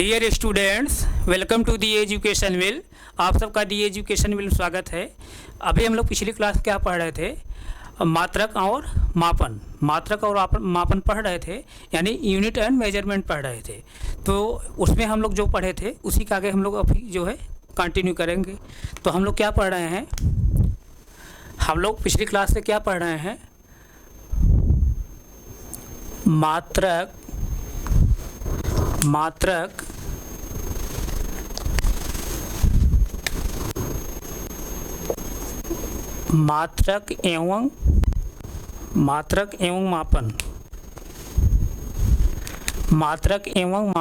Dear students, welcome to the education will. आप सबका दी education will स्वागत है। अभी हम लोग पिछली क्लास क्या पढ़ रहे थे? मात्रक और मापन मापन पढ़ रहे थे, यानी यूनिट एंड मेजरमेंट पढ़ रहे थे। तो उसमें हम लोग जो पढ़े थे उसी का आगे हम लोग अभी जो है कंटिन्यू करेंगे। तो हम लोग क्या पढ़ रहे हैं? हम लोग पिछली क्लास से क्या पढ़ रहे हैं? मात्रक एवं मापन। मात्रक एवं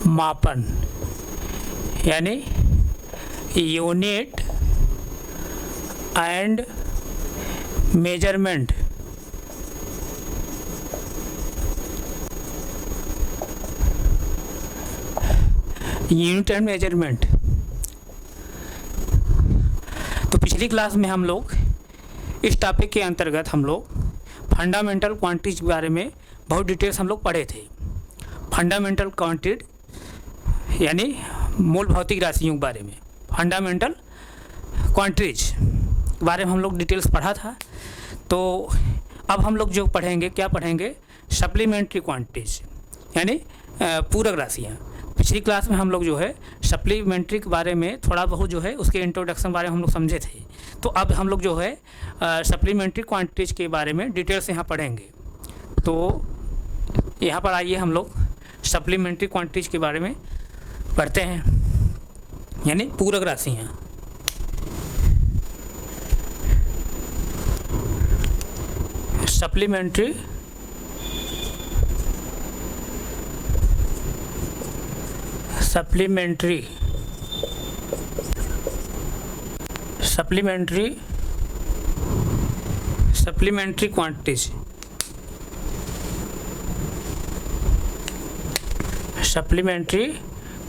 मापन यानी unit and measurement. Unit and measurement. तो पिछली क्लास में हम लोग इस टॉपिक के अंतर्गत हम लोग फंडामेंटल क्वांटिटीज के बारे में बहुत डिटेल्स हम लोग पढ़े थे। फंडामेंटल क्वांटिटी यानी मूल भौतिक राशियों के बारे में, फंडामेंटल क्वांटिटीज के बारे में हम लोग डिटेल्स पढ़ा था। तो अब हम लोग जो पढ़ेंगे, क्या पढ़ेंगे? सप्लीमेंट्री क्वांटिटीज यानी पूरक राशियाँ। पिछली क्लास में हम लोग जो है सप्लीमेंट्री के बारे में थोड़ा बहुत जो है उसके इंट्रोडक्शन बारे में हम लोग समझे थे। तो अब हम लोग जो है सप्लीमेंट्री क्वांटिटीज के बारे में डिटेल्स यहाँ पढ़ेंगे। तो यहाँ पर आइए हम लोग सप्लीमेंट्री क्वांटिटीज के बारे में पढ़ते हैं, यानी पूरक राशियाँ। Supplementary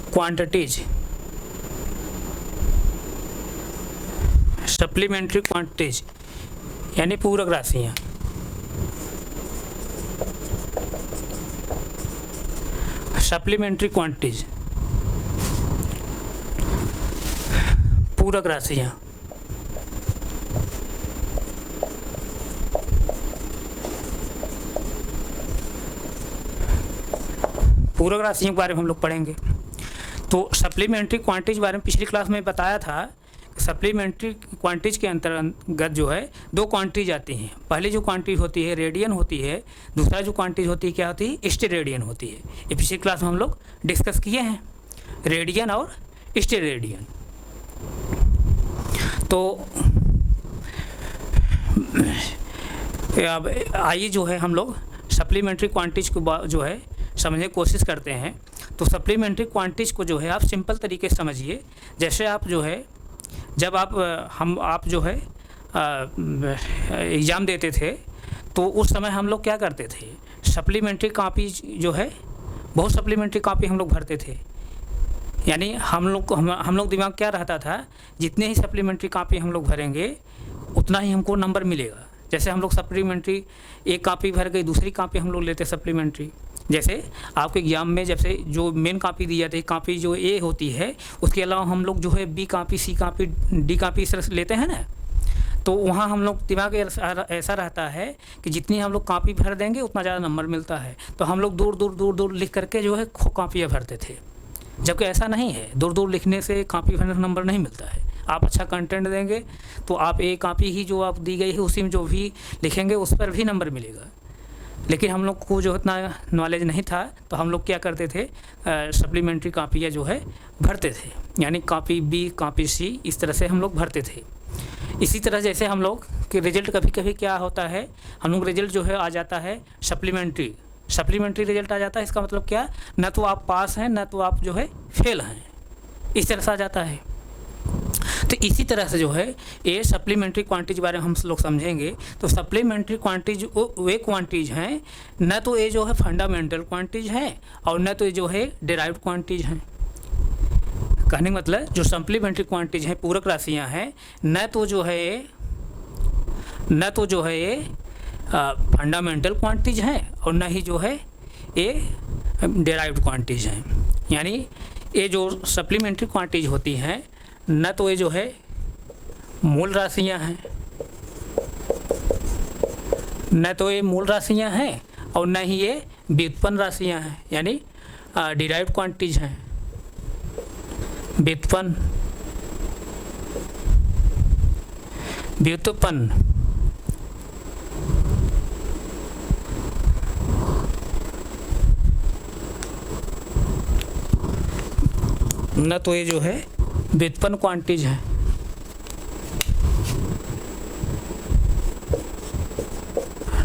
quantities. सप्लीमेंट्री क्वांटिटीज यानी पूरक राशियाँ। सप्लीमेंट्री क्वांटिटीज पूरक राशियाँ। पूरक राशियों के बारे में हम लोग पढ़ेंगे। तो सप्लीमेंट्री क्वांटिटीज के बारे में पिछली क्लास में बताया था। सप्लीमेंट्री क्वांटिटीज के अंतर्गत जो है दो क्वांटिटीज आती हैं। पहली जो क्वांटिटी होती है रेडियन होती है, दूसरा जो क्वांटिटी होती है क्या होती है? स्टेरेडियन होती है। ये पिछली क्लास में हम लोग डिस्कस किए हैं, रेडियन और स्टेरेडियन। तो अब आइए जो है हम लोग सप्लीमेंट्री क्वांटिटीज को जो है समझने की कोशिश करते हैं। तो सप्लीमेंट्री क्वांटिटीज को जो है आप सिंपल तरीके से समझिए। जैसे आप जो है जब आप जो है एग्ज़ाम देते थे तो उस समय हम लोग क्या करते थे? सप्लीमेंट्री कॉपी जो है बहुत सप्लीमेंट्री कॉपी हम लोग भरते थे। यानी हम लोग दिमाग क्या रहता था, जितने ही सप्लीमेंट्री कॉपी हम लोग भरेंगे उतना ही हमको नंबर मिलेगा। जैसे हम लोग सप्लीमेंट्री एक कॉपी भर गई, दूसरी कॉपी हम लोग लेते सप्लीमेंट्री। जैसे आपके एग्ज़ाम में जैसे जो मेन कॉपी दी जाती है, कॉपी जो ए होती है, उसके अलावा हम लोग जो है बी कॉपी, सी कॉपी, डी कॉपी इस तरह से लेते हैं ना। तो वहाँ हम लोग दिमाग ऐसा रहता है कि जितनी हम लोग कॉपी भर देंगे उतना ज़्यादा नंबर मिलता है। तो हम लोग दूर लिख करके जो है कॉपियाँ भरते थे, जबकि ऐसा नहीं है। दूर लिखने से कॉपी भरने का नंबर नहीं मिलता है। आप अच्छा कंटेंट देंगे तो आप एक कॉपी ही जो आप दी गई है उसी में जो भी लिखेंगे उस पर भी नंबर मिलेगा। लेकिन हम लोग को जो इतना नॉलेज नहीं था, तो हम लोग क्या करते थे? सप्लीमेंट्री कॉपियाँ जो है भरते थे, यानी कॉपी बी, कॉपी सी, इस तरह से हम लोग भरते थे। इसी तरह जैसे हम लोग कि रिजल्ट कभी क्या होता है, हम लोग रिजल्ट जो है आ जाता है सप्लीमेंट्री रिजल्ट आ जाता है। इसका मतलब क्या? न तो आप पास हैं, न तो आप जो है फेल हैं, इस तरह से आ जाता है। तो इसी तरह से जो है ये सप्लीमेंट्री क्वांटिटीज के बारे में हम लोग समझेंगे। तो सप्लीमेंट्री क्वांटिटीज वे क्वांटिटीज हैं, न तो ये जो है फंडामेंटल क्वांटिटीज हैं और न तो ये जो है डेराइव्ड क्वांटिटीज हैं। कहने का मतलब जो सप्लीमेंट्री क्वांटिटीज हैं, पूरक राशियां हैं, न तो जो है ये फंडामेंटल क्वांटिटीज हैं और न ही जो है ये डेराइव्ड क्वांटिटीज हैं। यानी ये जो सप्लीमेंट्री क्वांटिटीज होती हैं न तो ये जो है मूल राशियां हैं, न तो ये मूल राशियां हैं और न ही ये व्युत्पन्न राशियां हैं, यानी डिराइव्ड क्वांटिटीज हैं। व्युत्पन्न न तो ये जो है व्युत्पन्न क्वांटिटीज हैं,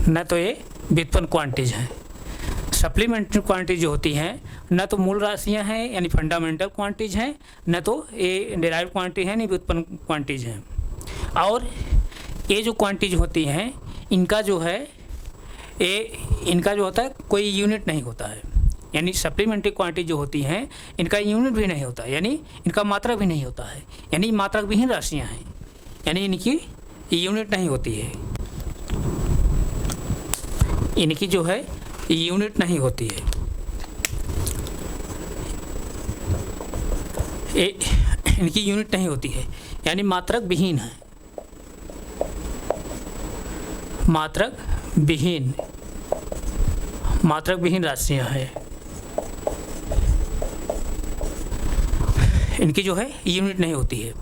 न तो ये व्युत्पन्न क्वांटिटीज हैं। सप्लीमेंट्री क्वांटिटीज जो होती हैं न तो मूल राशियां हैं यानी फंडामेंटल क्वांटिटीज हैं, न तो ये डिराइव्ड क्वांटिटी है नहीं व्युत्पन्न क्वांटिटीज हैं। और ये जो क्वांटिटीज होती हैं इनका जो है इनका जो होता है कोई यूनिट नहीं होता है, यानी सप्लीमेंट्री क्वांटिटी जो होती हैं इनका यूनिट भी नहीं होता, यानी इनका मात्रक भी नहीं होता है, यानी मात्रक विहीन राशियां हैं, यानी इनकी यूनिट नहीं होती है, इनकी जो है यूनिट नहीं होती है। इनकी यूनिट नहीं होती है यानी मात्रक विहीन है, मात्रक विहीन राशियां हैं। इनकी जो है यूनिट नहीं होती है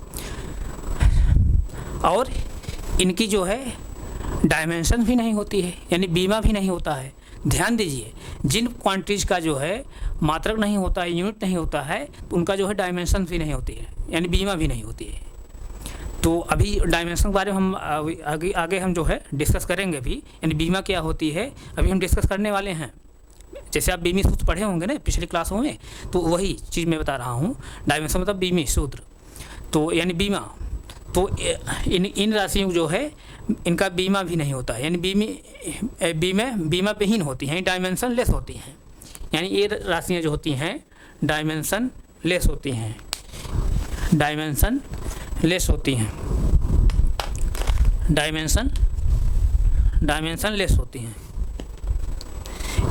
और इनकी जो है डायमेंशन भी नहीं होती है, यानी बीमा भी नहीं होता है। ध्यान दीजिए, जिन क्वांटिटीज का जो है मात्रक नहीं होता है, यूनिट नहीं होता है, तो उनका जो है डायमेंशन भी नहीं होती है, यानी बीमा भी नहीं होती है। तो अभी डायमेंशन के बारे में हम आगे हम जो है डिस्कस करेंगे भी, यानी बीमा क्या होती है अभी हम डिस्कस करने वाले हैं। जैसे आप बीमी सूत्र पढ़े होंगे ना पिछली क्लासों में, तो वही चीज़ मैं बता रहा हूँ। डायमेंशन मतलब बीमी सूत्र, तो यानी बीमा। तो इन राशियों जो है इनका बीमा भी नहीं होता है, यानी बीमा विहीन होती हैं, डायमेंशन लेस होती हैं। यानी ये राशियाँ जो होती हैं डायमेंशन लेस होती हैं, डायमेंशन लेस होती हैं, डायमेंशन लेस होती हैं।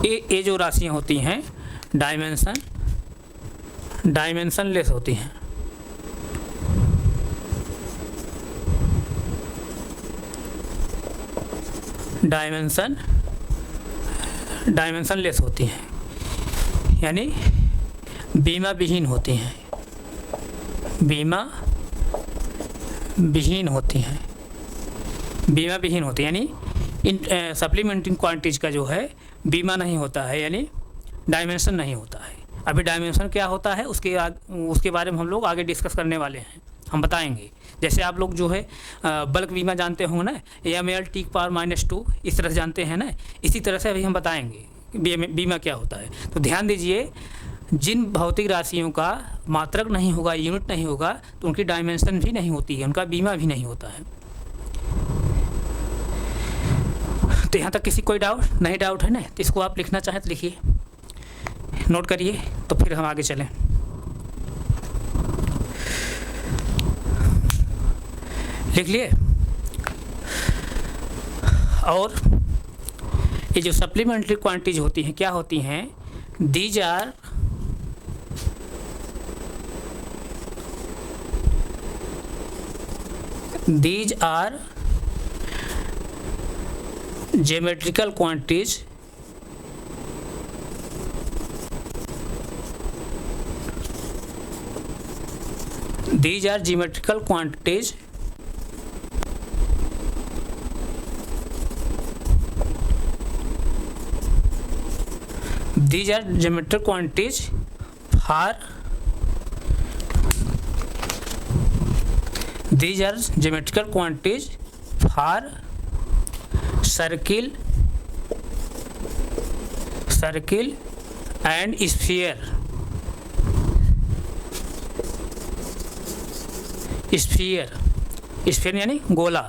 ये जो राशियाँ होती हैं डायमेंशन लेस होती हैं। डायमेंशन लेस होती हैं, यानी बीमा विहीन होती हैं, बीमा विहीन होती हैं, यानी इन सप्लीमेंट्री क्वांटिटीज का जो है बीमा नहीं होता है, यानी डायमेंशन नहीं होता है। अभी डायमेंशन क्या होता है उसके बारे में हम लोग आगे डिस्कस करने वाले हैं, हम बताएंगे। जैसे आप लोग जो है बल्क बीमा जानते होंगे ना, ml(-2) इस तरह से जानते हैं ना, इसी तरह से अभी हम बताएंगे बीमा क्या होता है। तो ध्यान दीजिए, जिन भौतिक राशियों का मात्रक नहीं होगा, यूनिट नहीं होगा, तो उनकी डायमेंशन भी नहीं होती है, उनका बीमा भी नहीं होता है। तो यहाँ तक किसी कोई डाउट है ना, तो इसको आप लिखना चाहें तो लिखिए, नोट करिए, तो फिर हम आगे चलें। लिख लिए। और ये जो सप्लीमेंट्री क्वांटिटीज होती हैं क्या होती हैं, these are geometrical quantities these are geometrical quantities these are geometrical quantities for these are geometrical quantities for circle and sphere यानी गोला,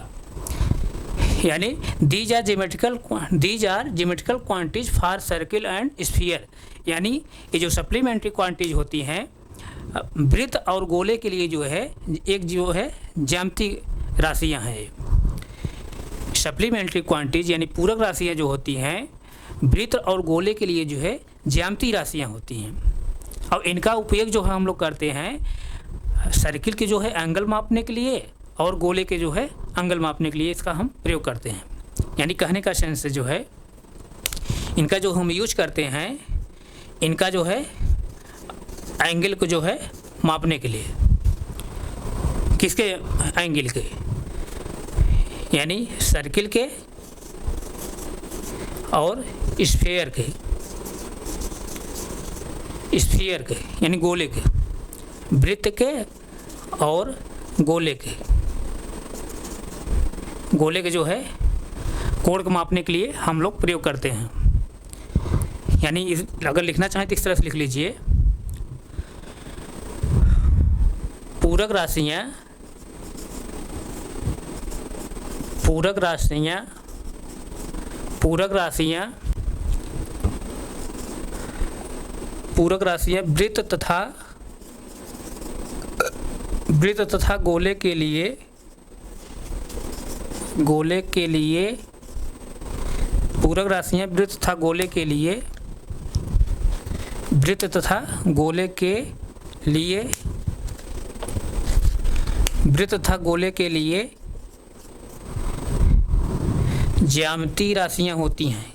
यानी these are geometrical quantities for circle and sphere, यानी ये जो सप्लीमेंट्री क्वांटिटीज होती हैं वृत्त और गोले के लिए जो है एक जो है ज्यामितीय राशियां हैं। सप्लीमेंट्री क्वांटिटीज यानी पूरक राशियां जो होती हैं वृत्त और गोले के लिए जो है ज्यामितीय राशियाँ होती हैं। और इनका उपयोग जो है हम लोग करते हैं सर्किल के जो है एंगल मापने के लिए और गोले के जो है एंगल मापने के लिए इसका हम प्रयोग करते हैं। यानी कहने का सेंस जो है इनका जो हम यूज करते हैं इनका जो है एंगल को जो है मापने के लिए, किसके एंगल के, यानी सर्किल के और स्फीयर के, स्फीयर के यानी गोले के, वृत्त के और गोले के, गोले के जो है कोण को मापने के लिए हम लोग प्रयोग करते हैं। यानी अगर लिखना चाहें तो इस तरह से लिख लीजिए, पूरक राशियाँ, पूरक राशियाँ, पूरक राशियाँ, पूरक राशियाँ वृत्त तथा गोले के लिए, गोले के लिए, पूरक राशियाँ वृत्त तथा गोले के लिए, वृत्त तथा गोले के लिए, वृत्त तथा गोले के लिए ज्यामितीय राशियाँ होती हैं,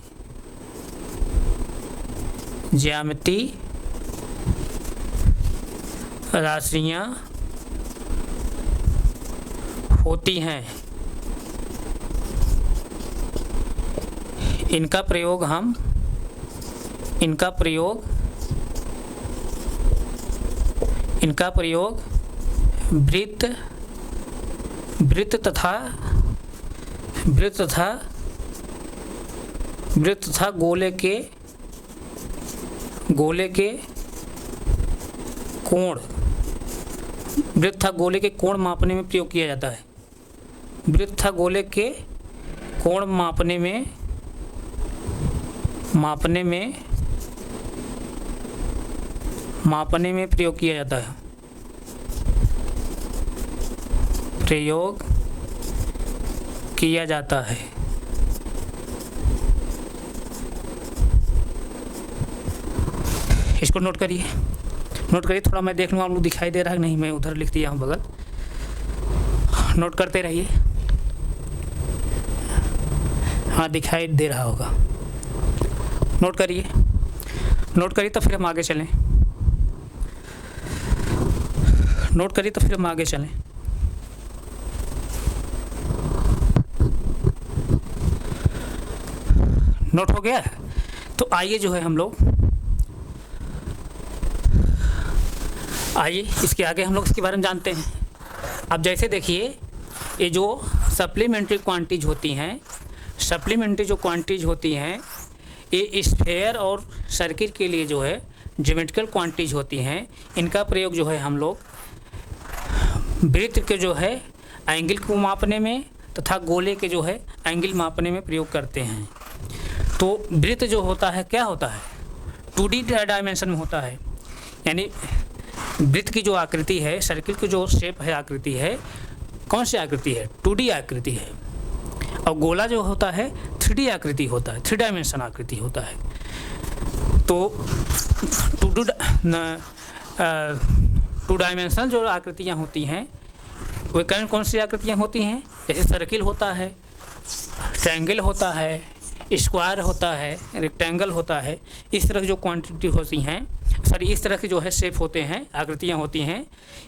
ज्यामितीय राशियाँ होती हैं। इनका प्रयोग हम, इनका प्रयोग, इनका प्रयोग वृत्त, वृत्त तथा, वृत्त तथा, वृत्त तथा गोले के, गोले के कोण, वृत्त तथा गोले के कोण मापने में प्रयोग किया जाता है। वृत्त तथा गोले के कोण मापने में, मापने में, मापने में प्रयोग किया जाता है, प्रयोग किया जाता है। इसको नोट करिए, नोट करिए, थोड़ा मैं देख लूँ आप लोग दिखाई दे रहा है नहीं, मैं उधर लिख दिया हूँ बगल, नोट करते रहिए। हाँ दिखाई दे रहा होगा, नोट करिए, नोट करिए तो फिर हम आगे चलें, नोट करिए तो फिर हम आगे चलें। नोट हो गया? तो आइए जो है हम लोग, आइए इसके आगे हम लोग इसके बारे में जानते हैं। अब जैसे देखिए ये जो सप्लीमेंट्री क्वांटिटीज होती हैं, सप्लीमेंट्री जो क्वांटिटीज होती हैं ये स्फीयर और सर्किल के लिए जो है ज्योमेट्रिकल क्वांटिटीज होती हैं। इनका प्रयोग जो है हम लोग वृत्त के जो है एंगल को मापने में तथा गोले के जो है एंगल मापने में प्रयोग करते हैं। तो वृत्त जो होता है क्या होता है, 2D डायमेंशन में होता है, यानी वृत्त की जो आकृति है, सर्किल की जो शेप है, आकृति है, कौन सी आकृति है, 2D आकृति है। और गोला जो होता है 3D आकृति होता है, 3 डायमेंशन आकृति होता है। तो 2 डायमेंशनल जो आकृतियाँ होती हैं वे कौन सी आकृतियाँ होती हैं, जैसे सर्किल होता है, ट्रायंगल होता है, स्क्वायर होता है, रेक्टेंगल होता है। इस तरह की जो क्वांटिटी होती हैं, सॉरी इस तरह की जो है शेप होते हैं, आकृतियाँ होती हैं,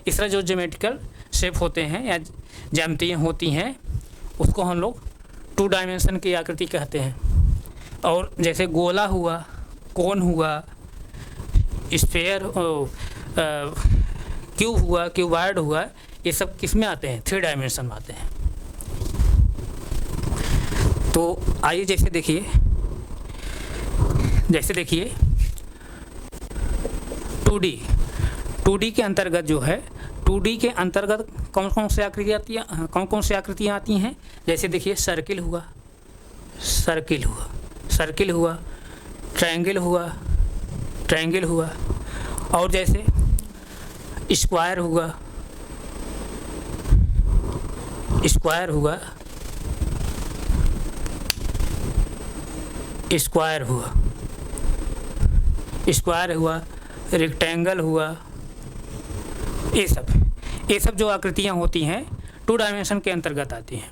इस तरह जो ज्योमेट्रिकल शेप होते हैं या ज्यामितियाँ होती हैं उसको हम लोग 2 डायमेंशन की आकृति कहते हैं। और जैसे गोला हुआ, कोन हुआ, स्फीयर, क्यूब हुआ, क्यूबॉइड हुआ, ये सब किस में आते हैं, 3 डायमेंशन में आते हैं। तो आइए जैसे देखिए, जैसे देखिए 2D के अंतर्गत जो है, 2D के अंतर्गत कौन कौन सी आकृतियाँ आती हैं, जैसे देखिए सर्किल हुआ, सर्किल हुआ, सर्किल हुआ, ट्रायंगल हुआ, ट्रायंगल हुआ, और जैसे स्क्वायर हुआ, स्क्वायर हुआ, स्क्वायर हुआ, स्क्वायर हुआ, रेक्टेंगल हुआ, ये सब जो आकृतियाँ होती हैं 2 डायमेंशन के अंतर्गत आती हैं।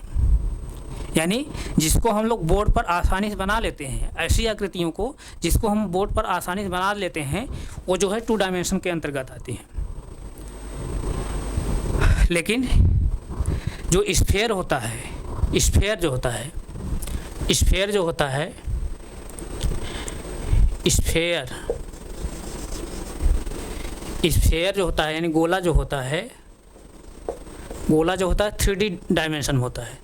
यानी जिसको हम लोग बोर्ड पर आसानी से बना लेते हैं, ऐसी आकृतियों को जिसको हम बोर्ड पर आसानी से बना लेते हैं, वो जो है 2 डायमेंशन के अंतर्गत आती हैं। लेकिन जो स्फीयर होता है, स्फीयर जो होता है, स्फीयर जो होता है यानी गोला जो होता है 3D डायमेंशन में होता है।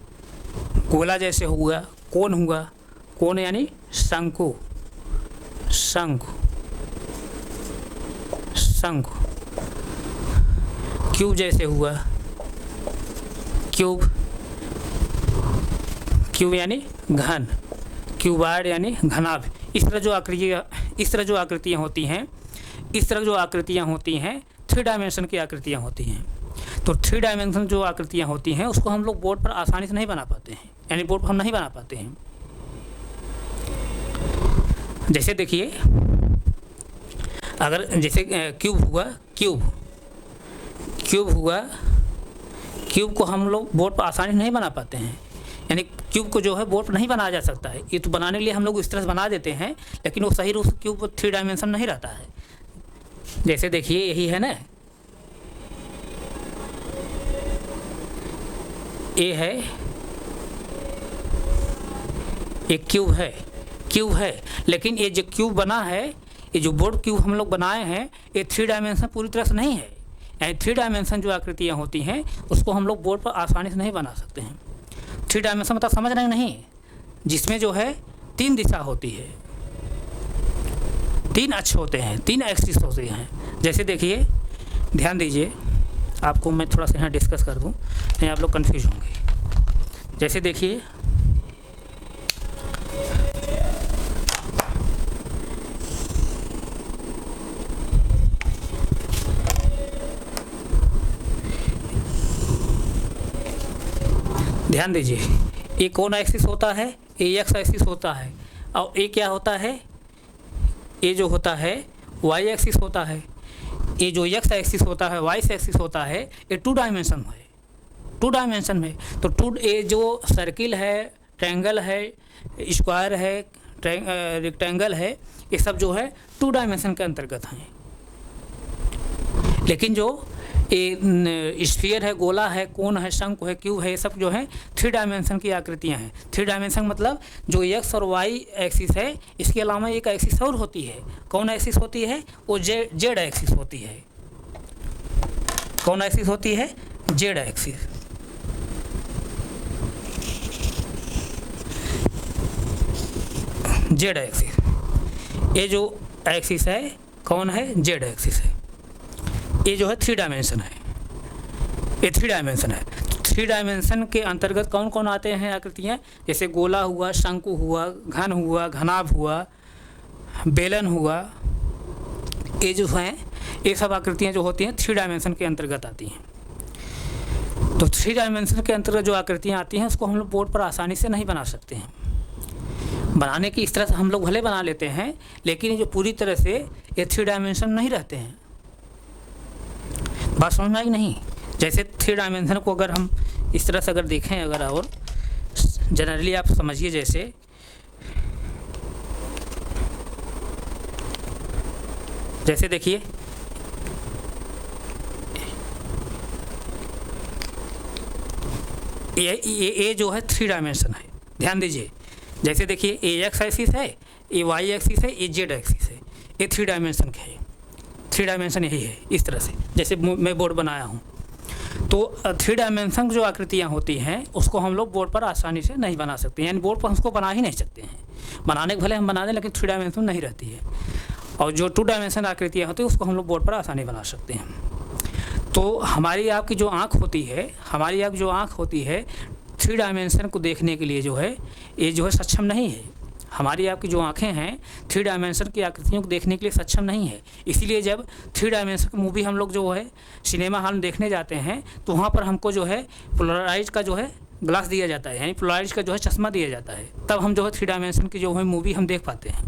गोला जैसे हुआ, कोन यानी शंकु, क्यूब जैसे हुआ, क्यूब यानी घन, क्यूबॉइड यानी घनाभ। इस तरह जो आकृतियाँ होती हैं 3 डायमेंशन की आकृतियाँ होती हैं। तो 3 डायमेंशन जो आकृतियाँ होती हैं उसको हम लोग बोर्ड पर आसानी से नहीं बना पाते हैं, यानी बोर्ड पर हम नहीं बना पाते हैं। जैसे देखिए, अगर जैसे क्यूब हुआ, क्यूब को हम लोग बोर्ड पर आसानी से नहीं बना पाते हैं, यानी क्यूब को जो है बोर्ड पर नहीं बनाया जा सकता है। ये तो बनाने के लिए हम लोग इस तरह से बना देते हैं, लेकिन वो सही रूप से क्यूब 3 डायमेंशन नहीं रहता है। जैसे देखिए, यही है ना, ये है, एक क्यूब है, लेकिन ये जो क्यूब बना है, ये जो बोर्ड क्यूब हम लोग बनाए हैं, ये 3 डायमेंशन पूरी तरह से नहीं है। यानी 3 डायमेंशन जो आकृतियाँ होती हैं उसको हम लोग बोर्ड पर आसानी से नहीं बना सकते हैं। 3 डायमेंशन मतलब समझ रहे नहीं, जिसमें जो है 3 दिशा होती है, 3 अक्ष होते हैं, 3 एक्सिस होते हैं। जैसे देखिए, ध्यान दीजिए, आपको मैं थोड़ा सा यहाँ डिस्कस कर दूँ, नहीं आप लोग कंफ्यूज होंगे। जैसे देखिए, ध्यान दीजिए, ये कौन एक्सिस होता है, ये एक्स एक्सिस होता है, और ये क्या होता है, ये जो होता है वाई एक्सिस होता है। ये जो एक्स एक्सिस होता है, वाई एक्सिस होता है, ये 2 डायमेंशन में। तो ये जो सर्किल है, ट्रायंगल है, स्क्वायर है, रेक्टेंगल है, ये सब जो है 2 डायमेंशन के अंतर्गत हैं। लेकिन जो ये स्फीयर है, गोला है, कोन है, शंकु है, क्यूब है, ये सब जो है 3 डायमेंशन की आकृतियां हैं। 3 डायमेंशन मतलब जो एक्स और वाई एक्सिस है, इसके अलावा एक एक्सिस और होती है। कौन एक्सिस होती है? वो जेड एक्सिस होती है। कौन एक्सिस होती है? Z axis. जेड एक्सिस, ये जो एक्सिस है कौन है? जेड एक्सिस है। ये जो है 3 डायमेंशन है, ये 3 डायमेंशन है। 3 डायमेंशन के अंतर्गत कौन कौन आते हैं आकृतियाँ? जैसे गोला हुआ, शंकु हुआ, घन हुआ, घनाभ हुआ, बेलन हुआ, ये जो हैं ये सब आकृतियाँ जो होती हैं 3 डायमेंशन के अंतर्गत आती हैं। तो 3 डायमेंशन के अंतर्गत जो आकृतियाँ आती हैं उसको हम लोग बोर्ड पर आसानी से नहीं बना सकते हैं। बनाने की इस तरह से हम लोग भले बना लेते हैं, लेकिन ये जो पूरी तरह से ये 3 डायमेंशन नहीं रहते हैं। बात समझ में आई नहीं? जैसे 3 डायमेंशन को अगर हम इस तरह से अगर देखें, अगर और जनरली आप समझिए, जैसे देखिए ये जो है 3 डायमेंशन है। ध्यान दीजिए, जैसे देखिए ये एक्स एक्सिस है, ये वाई एक्सिस है, ये जेड एक्सिस है, ये 3 डायमेंशन के है। 3 डायमेंशन यही है। इस तरह से जैसे मैं बोर्ड बनाया हूँ, तो 3 डायमेंशन जो आकृतियाँ होती हैं उसको हम लोग बोर्ड पर आसानी से नहीं बना सकते, यानी बोर्ड पर उसको बना ही नहीं सकते हैं। बनाने के भले हम बना दें, लेकिन 3 डायमेंशन नहीं रहती है। और जो 2 डायमेंशन आकृतियाँ होती हैं उसको हम लोग बोर्ड पर आसानी बना सकते हैं। तो हमारी आपकी जो आँख होती है 3 डायमेंशन को देखने के लिए जो है ये जो है सक्षम नहीं है। हमारी आपकी जो आँखें हैं 3 डायमेंशन की आकृतियों को देखने के लिए सक्षम नहीं है। इसीलिए जब 3 डायमेंशन की मूवी हम लोग जो है सिनेमा हॉल में देखने जाते हैं, तो वहाँ पर हमको जो है पोलराइज का जो है ग्लास दिया जाता है, यानी पोलराइज का जो है चश्मा दिया जाता है, तब हम जो है 3 डायमेंशन की जो है मूवी हम देख पाते हैं।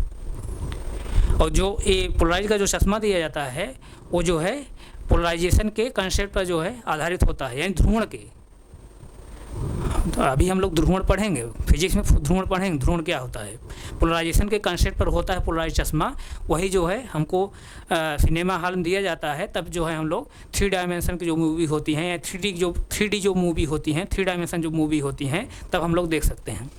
और जो ये पोलराइज का जो चश्मा दिया जाता है वो जो है पोलराइजेशन के कंसेप्ट पर जो है आधारित होता है, यानी ध्रुवण के। तो अभी हम लोग ध्रुवण पढ़ेंगे, फिजिक्स में ध्रुवण पढ़ेंगे, ध्रुवण क्या होता है। पोलराइजेशन के कंसेप्ट पर होता है पोलराइज चश्मा, वही जो है हमको सिनेमा हॉल में दिया जाता है। तब जो है हम लोग 3 डायमेंशन की जो मूवी होती हैं या 3D जो मूवी होती हैं, 3 डायमेंशन जो मूवी होती हैं, तब हम लोग देख सकते हैं।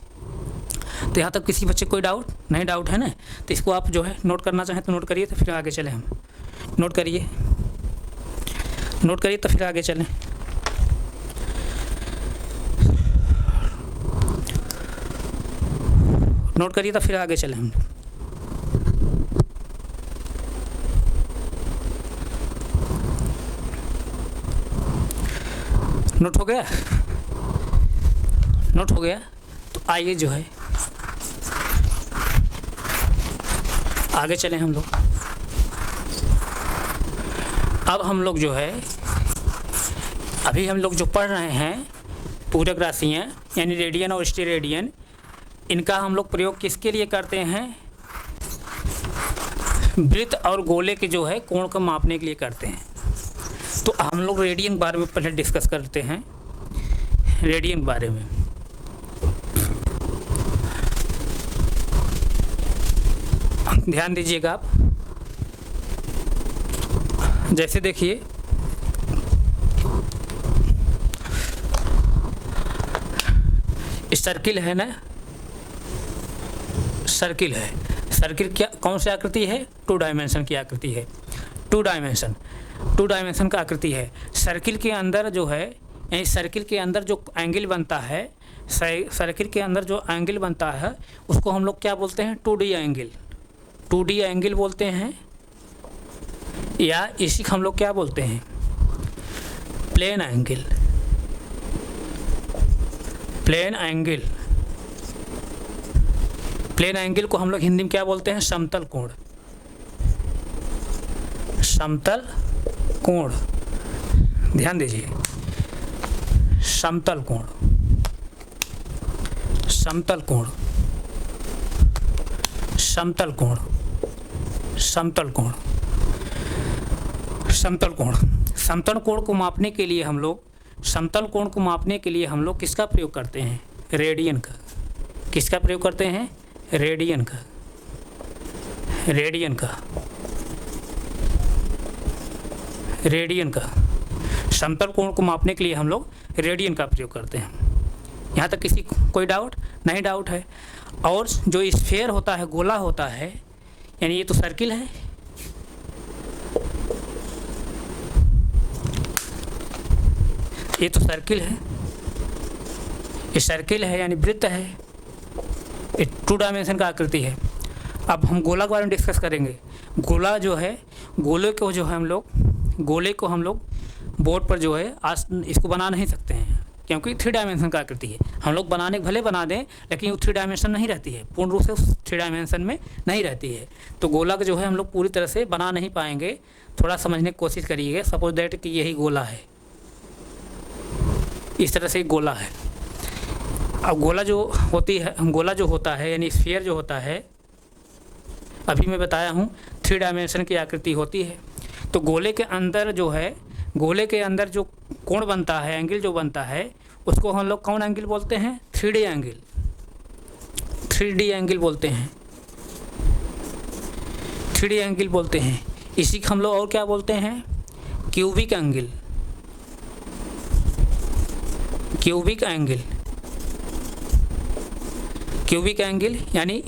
तो यहाँ तक किसी बच्चे कोई डाउट नहीं? डाउट है ना? तो इसको आप जो है नोट करना चाहें तो नोट करिए, तो फिर आगे चलें हम। नोट करिए तो फिर आगे चलें। नोट करिए तो फिर आगे चलें हम। नोट हो गया? नोट हो गया? तो आइए जो है आगे चलें हम लोग। अब हम लोग जो है अभी हम लोग जो पढ़ रहे हैं पूरक राशियाँ यानी रेडियन और स्टेरेडियन, इनका हम लोग प्रयोग किसके लिए करते हैं? वृत्त और गोले के जो है कोण को मापने के लिए करते हैं। तो हम लोग रेडियन के बारे में पहले डिस्कस करते हैं। रेडियन के बारे में ध्यान दीजिएगा आप। जैसे देखिए सर्किल है ना, सर्किल है। सर्किल क्या कौन सी आकृति है? 2 डायमेंशन की आकृति है। 2 डायमेंशन का आकृति है। सर्किल के अंदर जो है, यानी सर्किल के अंदर जो एंगल बनता है, सर्किल के अंदर जो एंगल बनता है उसको हम लोग क्या बोलते हैं? 2D angle. 2D एंगल बोलते हैं, या इसी को हम लोग क्या बोलते हैं? Plane angle. Plane angle. Plane angle को हम लोग हिंदी में क्या बोलते हैं? समतल कोण। समतल कोण, ध्यान दीजिए। समतल कोण, समतल कोण, समतल कोण, समतल कोण, समतल कोण। समतल कोण को मापने के लिए हम लोग किसका प्रयोग करते हैं? रेडियन का। किसका प्रयोग करते हैं? रेडियन का। रेडियन का। रेडियन का। समतल कोण को मापने के लिए हम लोग रेडियन का प्रयोग करते हैं। यहाँ तक किसी कोई डाउट नहीं? डाउट है। और जो स्फीयर होता है, गोला होता है, यानी ये तो सर्किल है, ये तो सर्किल है, ये सर्किल है यानी वृत्त है, ये 2 डायमेंशन का आकृति है। अब हम गोला के बारे में डिस्कस करेंगे। गोला जो है, गोले को हम लोग बोर्ड पर जो है इसको बना नहीं सकते हैं, क्योंकि 3 डायमेंशन का आकृति है। हम लोग बनाने भले बना दें, लेकिन वो 3 डायमेंशन नहीं रहती है, पूर्ण रूप से 3 डायमेंशन में नहीं रहती है। तो गोला का जो है हम लोग पूरी तरह से बना नहीं पाएंगे। थोड़ा समझने की कोशिश करिएगा। सपोज दैट कि यही गोला है, इस तरह से गोला है। अब गोला जो होता है यानी स्फीयर जो होता है, अभी मैं बताया हूँ 3 डायमेंशन की आकृति होती है। तो गोले के अंदर जो कोण बनता है, एंगल जो बनता है, उसको हम लोग कौन एंगल बोलते हैं? 3D angle. 3D एंगल बोलते हैं। 3D एंगल बोलते हैं। इसी को हम लोग और क्या बोलते हैं? Cubic angle. Cubic angle. Cubic angle यानी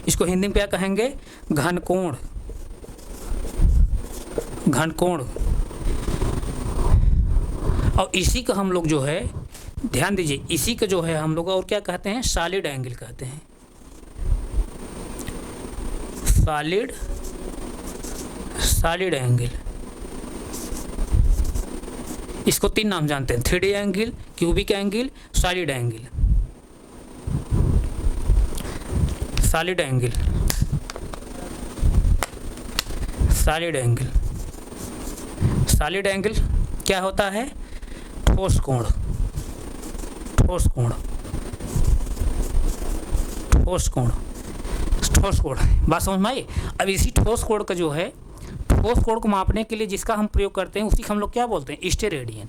इसको हिंदी में क्या कहेंगे? घनकोण। घनकोण। और इसी का हम लोग जो है, ध्यान दीजिए, इसी का जो है हम लोग और क्या कहते हैं? सॉलिड एंगल कहते हैं। Solid angle. इसको 3 नाम जानते हैं: 3D angle, cubic angle, solid angle. Solid angle. Solid angle. Solid angle क्या होता है? ठोस कोण। ठोस कोण। ठोस कोण। ठोस कोण, बात समझ में आई। अब इसी ठोस कोण का जो है, ठोस कोण को मापने के लिए जिसका हम प्रयोग करते हैं उसी को हम लोग क्या बोलते हैं, स्टेरेडियन।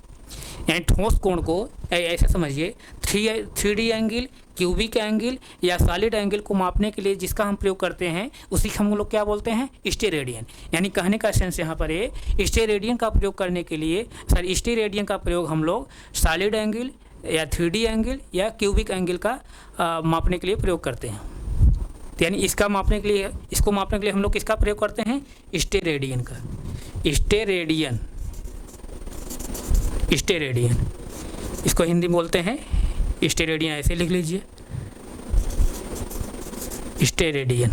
यानी ठोस कोण को ऐसे समझिए, 3D एंगल, क्यूबिक एंगल या सॉलिड एंगल को मापने के लिए जिसका हम प्रयोग करते हैं उसी को हम लोग क्या बोलते हैं, स्टेरेडियन। यानी कहने का सेंस यहाँ पर है, स्टेरेडियन का प्रयोग करने के लिए स्टेरेडियन का प्रयोग हम लोग सॉलिड एंगल या 3D एंगल या क्यूबिक एंगल का मापने के लिए प्रयोग करते हैं। तो यानी इसको मापने के लिए हम लोग किसका प्रयोग करते हैं, स्टेरेडियन का। स्टेरेडियन इसको हिंदी में बोलते हैं स्टेरेडियन, ऐसे लिख लीजिए स्टेरेडियन।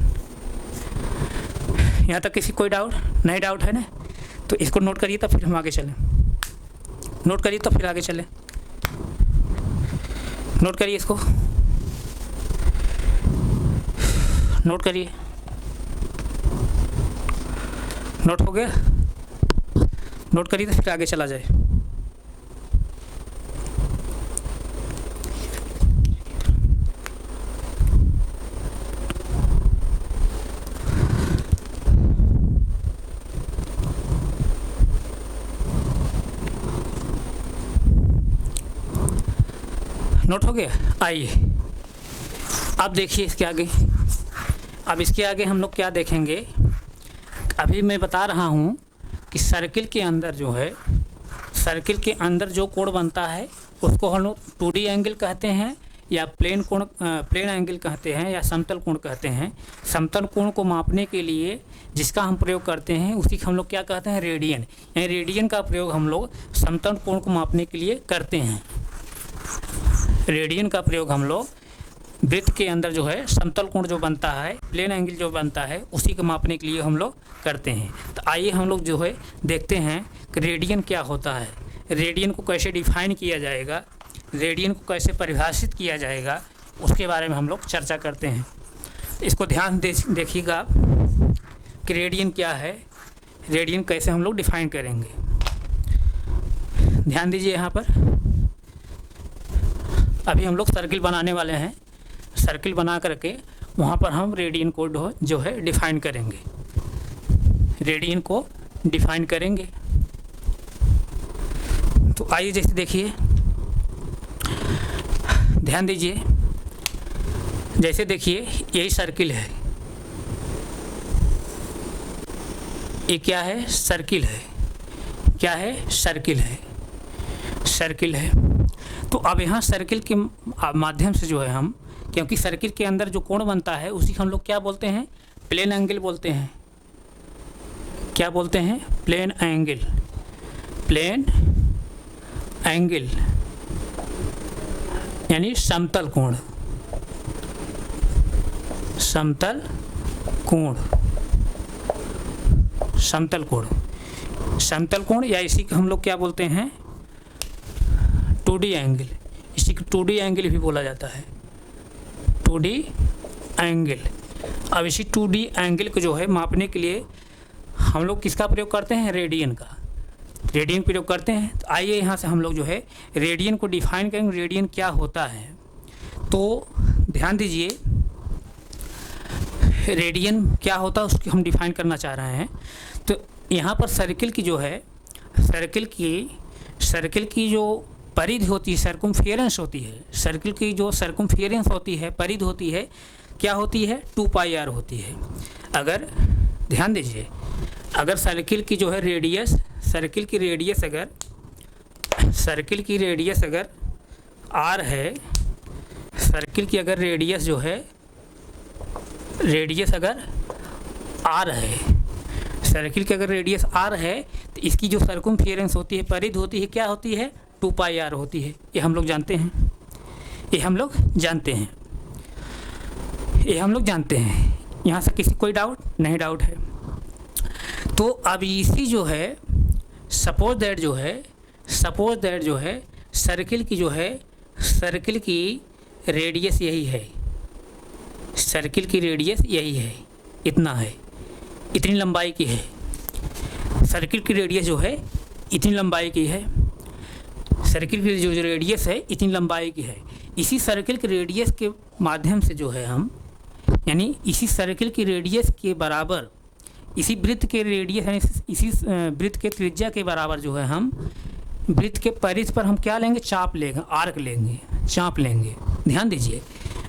यहाँ तक किसी कोई डाउट नहीं, डाउट है ना, तो इसको नोट करिए तब फिर हम आगे चलें। नोट करिए तब फिर आगे चलें, नोट करिए इसको, नोट करिए। नोट हो गया, नोट करिए तो फिर आगे चला जाए। नोट हो गया। आइए अब देखिए इसके आगे, अब इसके आगे हम लोग क्या देखेंगे। अभी मैं बता रहा हूँ कि सर्किल के अंदर जो है, सर्किल के अंदर जो कोण बनता है उसको हम लोग 2D एंगल कहते हैं या प्लेन एंगल कहते हैं या समतल कोण कहते हैं। समतल कोण को मापने के लिए जिसका हम प्रयोग करते हैं उसी को हम लोग क्या कहते हैं, रेडियन। यानी रेडियन का प्रयोग हम लोग समतल कोण को मापने के लिए करते हैं। रेडियन का प्रयोग हम लोग वृत्त के अंदर जो है समतल कोण जो बनता है, प्लेन एंगल जो बनता है उसी को मापने के लिए हम लोग करते हैं। तो आइए हम लोग जो है देखते हैं कि रेडियन क्या होता है, रेडियन को कैसे डिफाइन किया जाएगा, रेडियन को कैसे परिभाषित किया जाएगा, उसके बारे में हम लोग चर्चा करते हैं। इसको ध्यान देखिएगा आप कि रेडियन क्या है, रेडियन कैसे हम लोग डिफाइन करेंगे। ध्यान दीजिए यहाँ पर, अभी हम लोग सर्किल बनाने वाले हैं। सर्किल बना करके वहाँ पर हम रेडियन को जो है डिफाइन करेंगे, रेडियन को डिफाइन करेंगे। तो आइए जैसे देखिए, ध्यान दीजिए, जैसे देखिए यही सर्किल है, ये क्या है, सर्किल है। क्या है, सर्किल है, सर्किल है। तो अब यहाँ सर्किल के माध्यम से जो है हम, क्योंकि सर्किल के अंदर जो कोण बनता है उसी को हम लोग क्या बोलते हैं, प्लेन एंगल बोलते हैं। क्या बोलते हैं, प्लेन एंगल। प्लेन एंगल यानी समतल कोण, समतल कोण, समतल कोण, समतल कोण या इसी को हम लोग क्या बोलते हैं, 2D एंगल। इसी को 2D एंगल भी बोला जाता है, 2D एंगल। अब इसी 2D एंगल को जो है मापने के लिए हम लोग किसका प्रयोग करते हैं, रेडियन का, रेडियन प्रयोग करते हैं। तो आइए यहाँ से हम लोग जो है रेडियन को डिफाइन करेंगे, रेडियन क्या होता है। तो ध्यान दीजिए, रेडियन क्या होता है उसको हम डिफाइन करना चाह रहे हैं। तो यहाँ पर सर्किल की जो है, सर्किल की जो परिधि होती है, सर्कमफेरेंस होती है, सर्किल की जो सर्कमफेरेंस होती है, परिधि होती है, क्या होती है, 2πr होती है। अगर ध्यान दीजिए, अगर सर्किल की जो है रेडियस, सर्किल की रेडियस अगर r है, सर्किल की अगर रेडियस जो है, रेडियस अगर r है, सर्किल की अगर रेडियस r है तो इसकी जो सर्कमफेरेंस होती है, परिधि होती है, क्या होती है, 2πr होती है। ये हम लोग जानते हैं, ये हम लोग जानते हैं, ये हम लोग जानते हैं। यहाँ से किसी कोई डाउट नहीं, डाउट है। तो अब इसी जो है, सपोज दैट जो है सर्किल की जो है, सर्किल की रेडियस यही है, सर्किल की रेडियस यही है, इतना है, इतनी लंबाई की है। सर्किल की रेडियस जो है इतनी लंबाई की है, सर्किल की जो रेडियस है इतनी लंबाई की है। इसी सर्किल के रेडियस के माध्यम से जो है हम यानी इसी सर्किल की रेडियस के बराबर, इसी वृत्त के रेडियस यानी इसी वृत्त के त्रिज्या के बराबर जो है हम वृत्त के परिध पर हम क्या लेंगे, चाप लेंगे, आर्क लेंगे, चाप लेंगे। ध्यान दीजिए,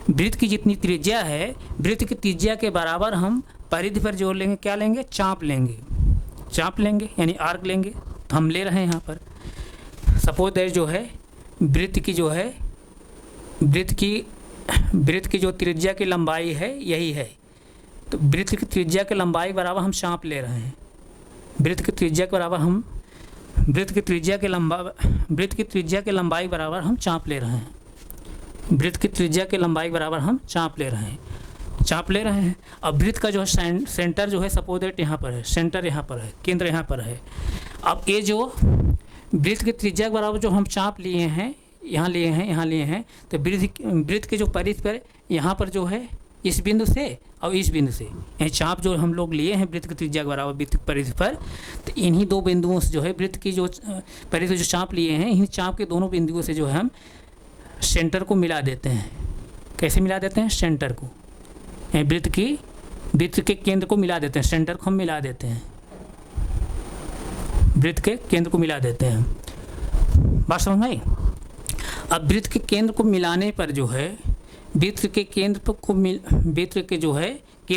वृत्त की जितनी त्रिज्या है वृत्त की त्रिज्या के बराबर हम परिधि पर जोड़ लेंगे, क्या लेंगे, चाप लेंगे, चाप लेंगे यानी आर्क लेंगे। तो हम ले रहे हैं यहाँ पर सपोज दैट जो है वृत्त की जो है वृत्त की जो त्रिज्या की लंबाई है यही है, तो वृत्त की त्रिज्या की लंबाई बराबर हम चाप ले रहे हैं। वृत्त की त्रिज्या के बराबर हम वृत्त की त्रिज्या के लंबाई बराबर हम चाप ले रहे हैं। वृत्त की त्रिज्या के लंबाई बराबर हम चाप ले रहे हैं। अब वृत्त का जो है सेंटर जो है सपोज दैट यहाँ पर है, सेंटर यहाँ पर है, केंद्र यहाँ पर है। अब ये जो वृत्त की त्रिज्या के बराबर जो हम चाप लिए हैं, यहाँ लिए हैं, तो वृत्त के जो परिधि पर यहाँ पर जो है इस बिंदु से और इस बिंदु से यानी चाप जो हम लोग लिए हैं वृत्त की त्रिज्या के बराबर वृत्त की परिधि पर, तो इन्हीं दो बिंदुओं से जो है वृत्त की जो परिधि जो चाप लिए हैं, इन्हीं चाप के दोनों बिंदुओं से जो है हम सेंटर को मिला देते हैं। कैसे मिला देते हैं, सेंटर को, वृत्त के केंद्र को मिला देते हैं, सेंटर को हम मिला देते हैं, वृत्त के केंद्र को मिला देते हैं। बात समझ में आई? अब वृत्त के केंद्र को मिलाने पर जो है वृत्त के केंद्र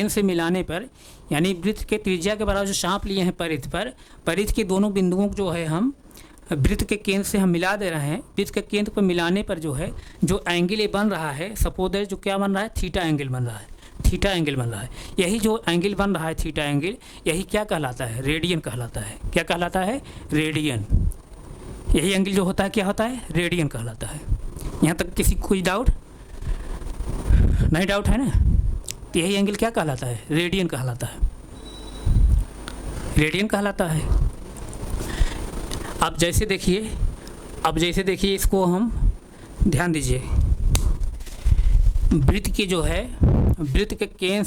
से मिलाने पर यानी वृत्त के त्रिज्या के बराबर जो चाप लिए हैं परिधि पर, परिधि के दोनों बिंदुओं को जो है हम वृत्त के केंद्र से हम मिला दे रहे हैं। वृत्त के केंद्र पर मिलाने पर जो है जो एंगल ये बन रहा है सपोज दैट जो क्या बन रहा है, थीटा एंगल बन रहा है, थीटा एंगल बन रहा है। यही जो एंगल बन रहा है थीटा एंगल, यही क्या कहलाता है, रेडियन कहलाता है। क्या कहलाता है, रेडियन। यही एंगल जो होता है क्या होता है, रेडियन कहलाता है। यहाँ तक किसी कोई डाउट नहीं, डाउट है ना? तो यही एंगल क्या कहलाता है, रेडियन कहलाता है, रेडियन कहलाता है। अब जैसे देखिए इसको हम ध्यान दीजिए, वृत्त की जो है वृत्त के केंद्र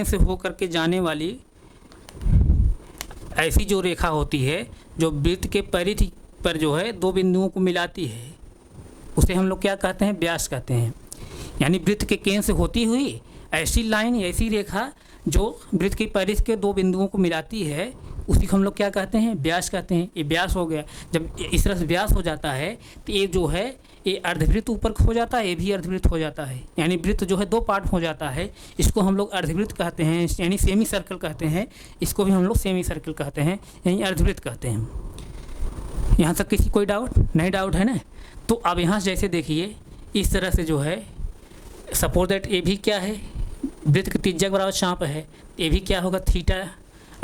से होकर के जाने वाली ऐसी जो रेखा होती है जो वृत्त के परिधि पर जो है दो बिंदुओं को मिलाती है, उसे हम लोग क्या कहते हैं, व्यास कहते हैं। यानी वृत्त के केंद्र से होती हुई ऐसी लाइन, ऐसी रेखा जो वृत्त की परिधि के दो बिंदुओं को मिलाती है, उसी को हम लोग क्या कहते हैं, व्यास कहते हैं। ये व्यास हो गया। जब इस तरह से व्यास हो जाता है तो ये जो है ये अर्धवृत्त ऊपर हो जाता है, ये भी अर्धवृत्त हो जाता है। यानी वृत्त जो है दो पार्ट हो जाता है। इसको हम लोग अर्धवृत्त कहते हैं, यानी सेमी सर्कल कहते हैं। इसको भी हम लोग सेमी सर्कल कहते हैं, यानी अर्धवृत्त कहते हैं। यहाँ तक किसी कोई डाउट नहीं? डाउट है ना? तो अब यहाँ जैसे देखिए इस तरह से जो है सपोज दैट ये भी क्या है, वृत्त की त्रिज्या बराबर चाप है, ये भी क्या होगा, थीटा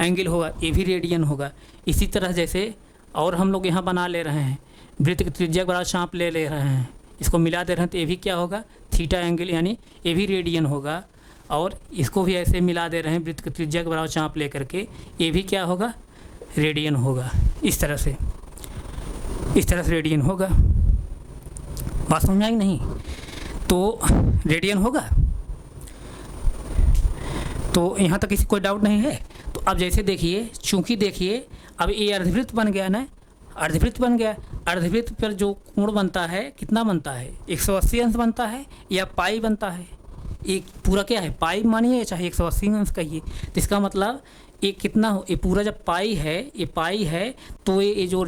एंगल होगा, ये भी रेडियन होगा। इसी तरह जैसे और हम लोग यहाँ बना ले रहे हैं, वृत्त की त्रिज्या बराबर चाप ले रहे हैं, इसको मिला दे रहे हैं, तो ये भी क्या होगा, थीटा एंगल, यानी ये भी रेडियन होगा। और इसको भी ऐसे मिला दे रहे हैं वृत्त की त्रिज्या के बराबर चाप ले करके, ये भी क्या होगा, रेडियन होगा। इस तरह से रेडियन होगा। बात समझ में आई नहीं? तो रेडियन होगा। तो यहाँ तक किसी कोई डाउट नहीं है? तो अब जैसे देखिए, चूंकि देखिए अब ये अर्धवृत्त बन गया ना, अर्धवृत्त बन गया। अर्धवृत्त पर जो कोण बनता है कितना बनता है, 180 अंश बनता है या पाई बनता है। एक पूरा क्या है, पाई मानिए चाहे 180 अंश कहिए, तो इसका मतलब ये कितना हो, ये पूरा जब पाई है, ये पाई है, तो ये जो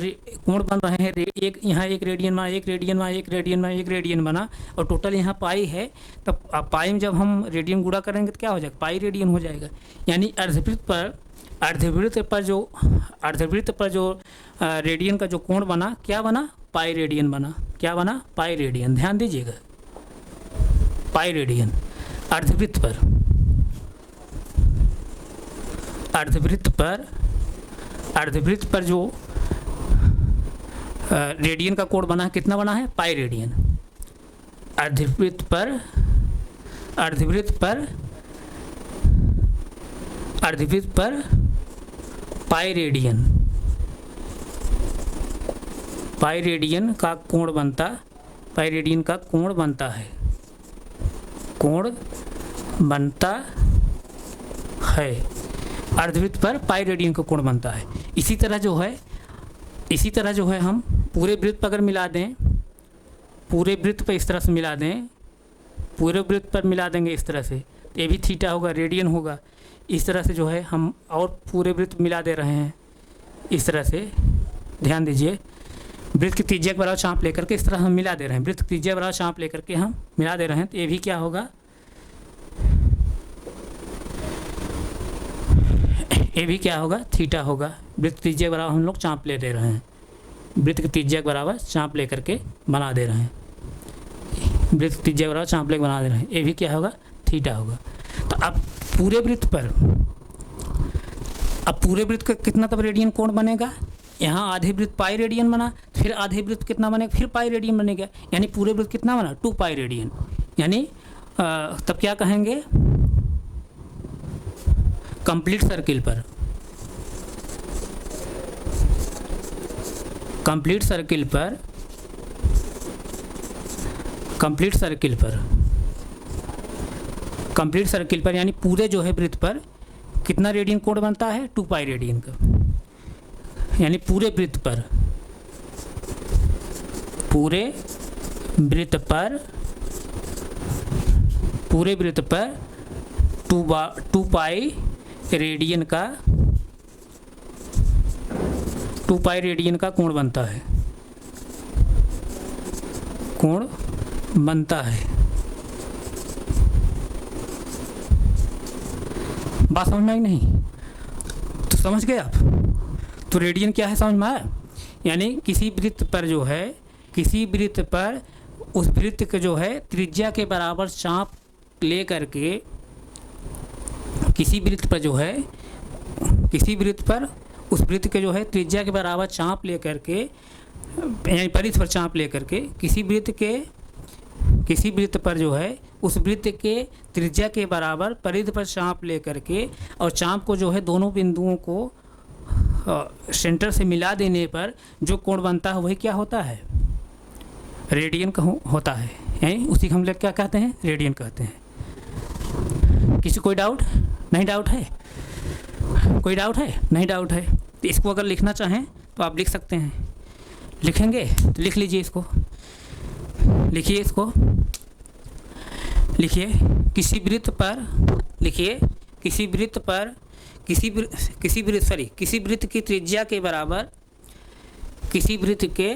कोण बन रहे हैं, एक यहाँ एक रेडियन बना, एक रेडियन बना, एक रेडियन बना, एक रेडियन बना, और टोटल यहाँ पाई है। तब पाई में जब हम रेडियन गुणा करेंगे तो क्या हो जाएगा, पाई रेडियन हो जाएगा। यानी अर्धवृत्त पर जो रेडियन का जो कोण बना, क्या बना, पाई रेडियन बना। क्या बना, पाई रेडियन। ध्यान दीजिएगा, पाई रेडियन। अर्धवृत्त पर जो रेडियन का कोण बना है, कितना बना है, पाई रेडियन। अर्धवृत्त पर पाई रेडियन का कोण बनता है। अर्धवृत्त पर पाई रेडियन का कोण बनता है। इसी तरह जो है हम पूरे वृत्त पर अगर मिला दें, पूरे वृत्त पर इस तरह से मिला दें, पूरे वृत्त पर मिला देंगे इस तरह से, ये भी थीटा होगा, रेडियन होगा। इस तरह से जो है हम और पूरे वृत्त मिला दे रहे हैं इस तरह से, ध्यान दीजिए। वृत्त की त्रिज्या के बराबर चाप लेकर के इस तरह हम मिला दे रहे हैं, वृत्त की त्रिज्या बराबर चाप लेकर के हम मिला दे रहे हैं, तो ये भी क्या होगा, ये भी क्या होगा, थीटा होगा। वृत्त त्रिज्या बराबर हम लोग चाप ले दे रहे हैं, वृत्त की त्रिज्या के बराबर चाप लेकर के बना दे रहे हैं, वृत्त त्रिज्या बराबर चाप लेकर बना दे रहे हैं, ये भी क्या होगा, थीटा होगा। तो अब पूरे वृत्त पर, अब पूरे वृत्त का कितना तब रेडियन कोण बनेगा, यहाँ आधे वृत्त पाई रेडियन बना, फिर आधे वृत्त कितना बनेगा, फिर पाई रेडियन बनेगा, यानी पूरे वृत्त कितना बना, 2 पाई रेडियन। यानी तब क्या कहेंगे, कंप्लीट सर्किल पर, कंप्लीट सर्किल पर, कंप्लीट सर्किल पर, कंप्लीट सर्किल पर यानी पूरे जो है वृत्त पर कितना रेडियन कोण बनता है, 2 पाई रेडियन का। यानी पूरे वृत्त पर, पूरे वृत्त पर, पूरे वृत्त पर 2 पाई रेडियन का, 2 पाई रेडियन का कोण बनता है, कोण बनता है। बात समझ में आई नहीं, तो समझ गए आप। तो रेडियन क्या है समझ में आया, यानी किसी वृत्त पर जो है, किसी वृत्त पर उस वृत्त के जो है त्रिज्या के बराबर चाप ले करके, किसी वृत्त पर जो है, किसी वृत्त पर उस वृत्त के जो है त्रिज्या के बराबर चाप ले करके, यानी परिध पर चाप ले करके किसी वृत्त के, किसी वृत्त पर जो है उस वृत्त के त्रिज्या के बराबर परिध पर चाप ले करके, और चाप को जो है दोनों बिंदुओं को सेंटर से मिला देने पर जो कोण बनता है वही क्या होता है, रेडियन का होता है। यानी उसी को हम लोग क्या कहते हैं, रेडियन कहते हैं। किसी कोई डाउट नहीं, डाउट है, कोई डाउट है नहीं, डाउट है तो इसको अगर लिखना चाहें तो आप लिख सकते हैं। लिखेंगे तो लिख लीजिए, इसको लिखिए, इसको लिखिए, किसी वृत्त पर लिखिए, किसी वृत्त पर, किसी वृत्त की त्रिज्या के बराबर, किसी वृत्त के,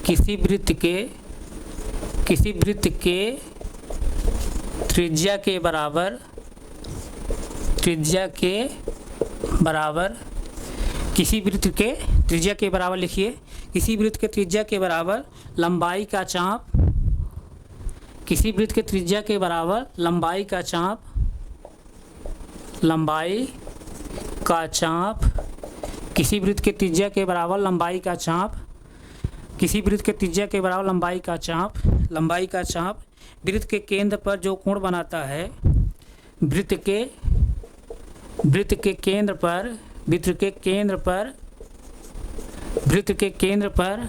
किसी वृत्त के, किसी वृत्त के त्रिज्या के बराबर, त्रिज्या के बराबर, किसी वृत्त के त्रिज्या के बराबर लिखिए, किसी वृत्त के त्रिज्या के बराबर लंबाई का चाप, किसी वृत्त के त्रिज्या के बराबर लंबाई का चाप, लंबाई का चाप, किसी वृत्त के त्रिज्या के बराबर लंबाई का चाप, किसी वृत्त के त्रिज्या के बराबर लंबाई का चाप, लंबाई का चाप वृत्त के केंद्र पर जो कोण बनाता है, वृत्त के केंद्र पर, वृत्त के केंद्र पर, वृत्त के केंद्र पर,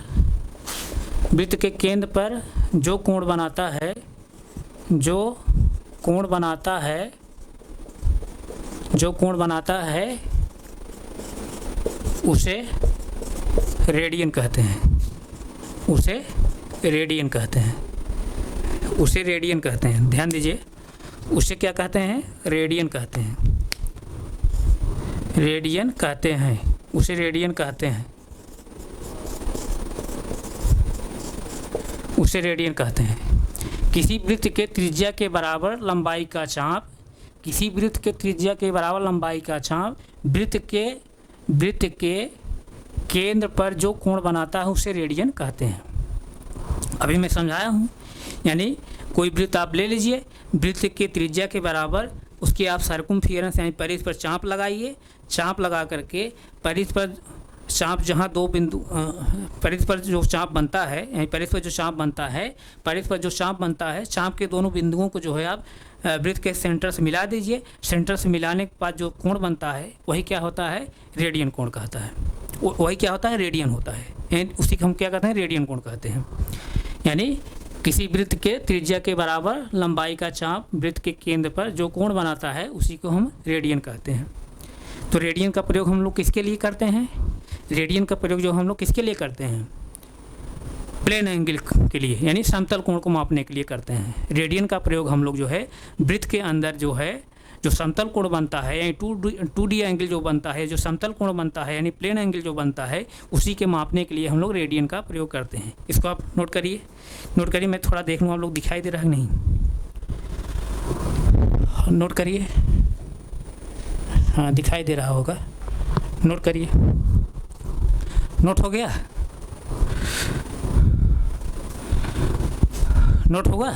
वृत्त के केंद्र पर जो कोण बनाता है, जो कोण बनाता है, जो कोण बनाता है उसे रेडियन कहते हैं, उसे रेडियन कहते हैं, उसे रेडियन कहते हैं। ध्यान दीजिए, उसे क्या कहते हैं, रेडियन कहते हैं, रेडियन कहते हैं, उसे रेडियन कहते हैं, उसे रेडियन कहते हैं। किसी वृत्त के त्रिज्या के बराबर लंबाई का चाप, किसी वृत्त के त्रिज्या के बराबर लंबाई का चाप वृत्त के केंद्र पर जो कोण बनाता है उसे रेडियन कहते हैं। अभी मैं समझाया हूँ, यानी कोई वृत्त आप ले लीजिए, वृत्त के त्रिज्या के बराबर उसकी आप सर्कमफियरेंस यानी परिध पर चाप लगाइए, चाप लगा करके परिध पर चाप, जहाँ दो बिंदु परिध पर जो चाप बनता है, यानी परिध पर जो चाप बनता है, परिध पर जो चाप बनता है, चाप के दोनों बिंदुओं को जो है आप वृत्त के सेंटर से मिला दीजिए। सेंटर से मिलाने के बाद जो कोण बनता है वही क्या होता है, रेडियन कोण कहता है, वही क्या होता है, रेडियन होता है। यानी उसी को हम क्या कहते हैं, रेडियन कोण कहते हैं। यानी किसी वृत्त के त्रिज्या के बराबर लंबाई का चाप वृत्त के केंद्र पर जो कोण बनाता है उसी को हम रेडियन कहते हैं। तो रेडियन का प्रयोग हम लोग किसके लिए करते हैं, रेडियन का प्रयोग जो हम लोग किसके लिए करते हैं, प्लेन एंगल के लिए यानी समतल कोण को मापने के लिए करते हैं। रेडियन का प्रयोग हम लोग जो है वृत्त के अंदर जो है जो समतल कोण बनता है यानी 2D एंगल जो बनता है, जो समतल कोण बनता है यानी प्लेन एंगल जो बनता है, उसी के मापने के लिए हम लोग रेडियन का प्रयोग करते हैं। इसको आप नोट करिए, मैं थोड़ा देख लूँ आप लोग दिखाई दे रहा है नहीं, नोट करिए। हाँ दिखाई दे रहा होगा, नोट करिए। नोट हो गया? नोट होगा?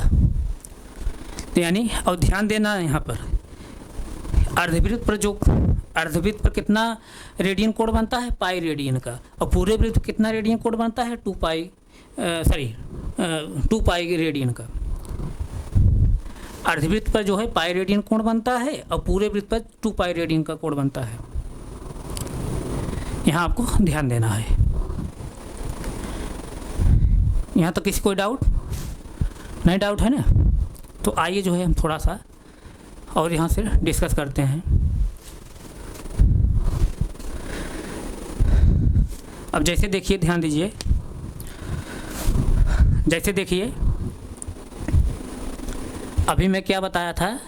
तो यानी और ध्यान देना यहाँ पर अर्धवृत्त पर कितना रेडियन कोण बनता है? पाई रेडियन का। और पूरे वृत्त कितना रेडियन कोण बनता है? 2 पाई रेडियन का। अर्धवृत्त पर जो है पाई रेडियन कोण बनता है और पूरे वृत्त पर 2 पाई रेडियन का कोण बनता है। यहाँ आपको ध्यान देना है। यहाँ तो किसी कोई डाउट नहीं? डाउट है ना? तो आइए जो है हम थोड़ा सा और यहाँ से डिस्कस करते हैं। अब जैसे देखिए, ध्यान दीजिए, जैसे देखिए अभी मैं क्या बताया था,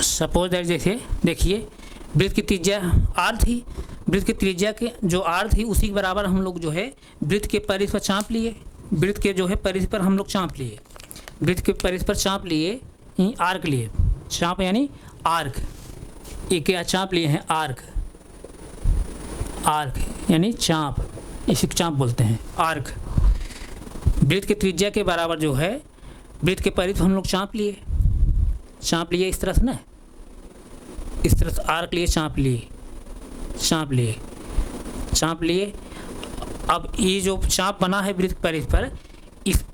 सपोज दैट जैसे देखिए वृत्त की त्रिज्या r थी, वृत्त की त्रिज्या के जो r थी उसी के बराबर हम लोग जो है वृत्त के परिधि पर चाँप लिए, वृत्त के जो है परिधि पर हम लोग चाँप लिए, वृत्त के परिधि पर चाँप लिए, आर्क लिए, चाँप यानी आर्क, एक क्या चाँप लिए हैं? आर्क, आर्क यानी चाँप, इसी को चाँप बोलते हैं, आर्क। वृत्त की त्रिज्या के बराबर जो है वृत्त के परिधि हम लोग चाँप लिए इस तरह से ना, इस तरह से आर्क लिए, चाँप लिए। अब ये जो चाँप बना है वृत्त परिधि पर, इस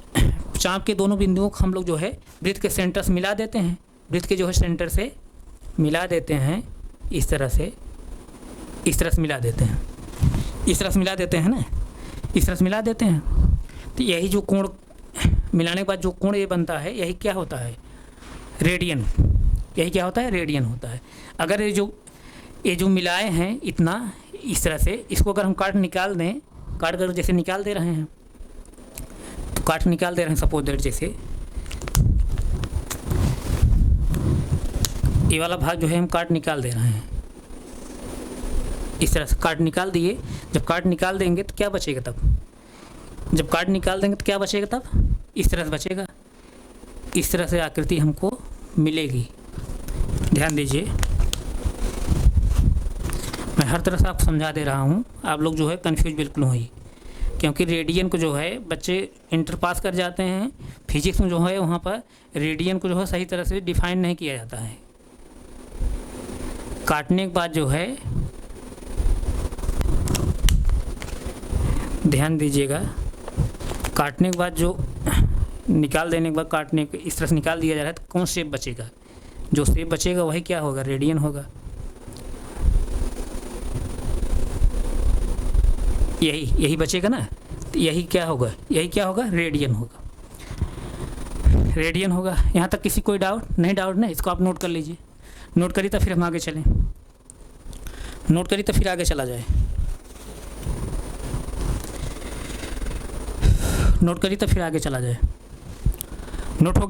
चाँप के दोनों बिंदुओं को हम लोग जो है वृत्त के सेंटर से मिला देते हैं, वृत्त के जो है सेंटर से मिला देते हैं, इस तरह से मिला देते हैं, इस तरह से मिला देते हैं ना, इस तरह से मिला देते हैं। तो यही जो कोण मिलाने के बाद जो कोण ये बनता है, यही क्या होता है? रेडियन। यही क्या होता है? रेडियन होता है। अगर ये जो मिलाए हैं इतना, इस तरह से, इसको अगर हम काट कर जैसे निकाल दे रहे हैं, तो काट निकाल दे रहे हैं, सपोज दैट जैसे ये वाला भाग जो है हम काट निकाल दे रहे हैं, इस तरह से काट निकाल दिए। जब काट निकाल देंगे तो क्या बचेगा तब? जब काट निकाल देंगे तो क्या बचेगा तब? इस तरह से बचेगा, इस तरह से आकृति हमको मिलेगी। ध्यान दीजिए, मैं हर तरह से आपको समझा दे रहा हूँ, आप लोग जो है कंफ्यूज बिल्कुल हुई, क्योंकि रेडियन को जो है बच्चे इंटर पास कर जाते हैं, फिजिक्स में जो है वहाँ पर रेडियन को जो है सही तरह से डिफाइन नहीं किया जाता है। काटने के बाद जो है, ध्यान दीजिएगा, काटने के बाद जो निकाल देने के बाद काटने के इस तरह से निकाल दिया जा रहा है, तो कौन शेप बचेगा? जो शेप बचेगा वही क्या होगा? रेडियन होगा। यही बचेगा ना, तो यही क्या होगा? रेडियन होगा। यहाँ तक किसी कोई डाउट नहीं? डाउट नहीं, इसको आप नोट कर लीजिए। नोट करिए तो फिर हम आगे चलें, नोट करिए तो फिर आगे चला जाए, नोट करिए तो फिर आगे चला जाए। नोट हो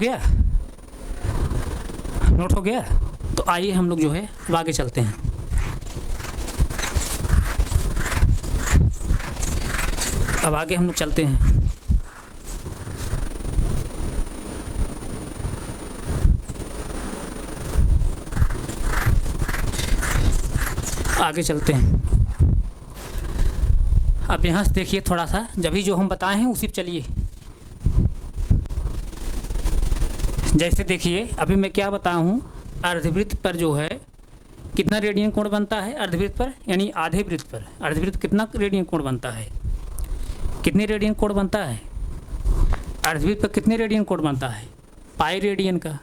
गया? तो आइए हम लोग जो है अब आगे चलते हैं। अब आगे हम लोग चलते हैं। आगे चलते हैं। अब यहाँ से देखिए थोड़ा सा, जब भी जो हम बताए हैं उसी पर चलिए। जैसे देखिए अभी मैं क्या बताया हूँ, अर्धवृत्त पर जो है कितना रेडियन कोण बनता है? अर्धवृत्त पर यानी आधे वृत्त पर अर्धवृत्त कितना रेडियन कोण बनता है? कितने रेडियन कोण बनता है? अर्धवृत्त पर कितने रेडियन कोण बनता है? पाई रेडियन का।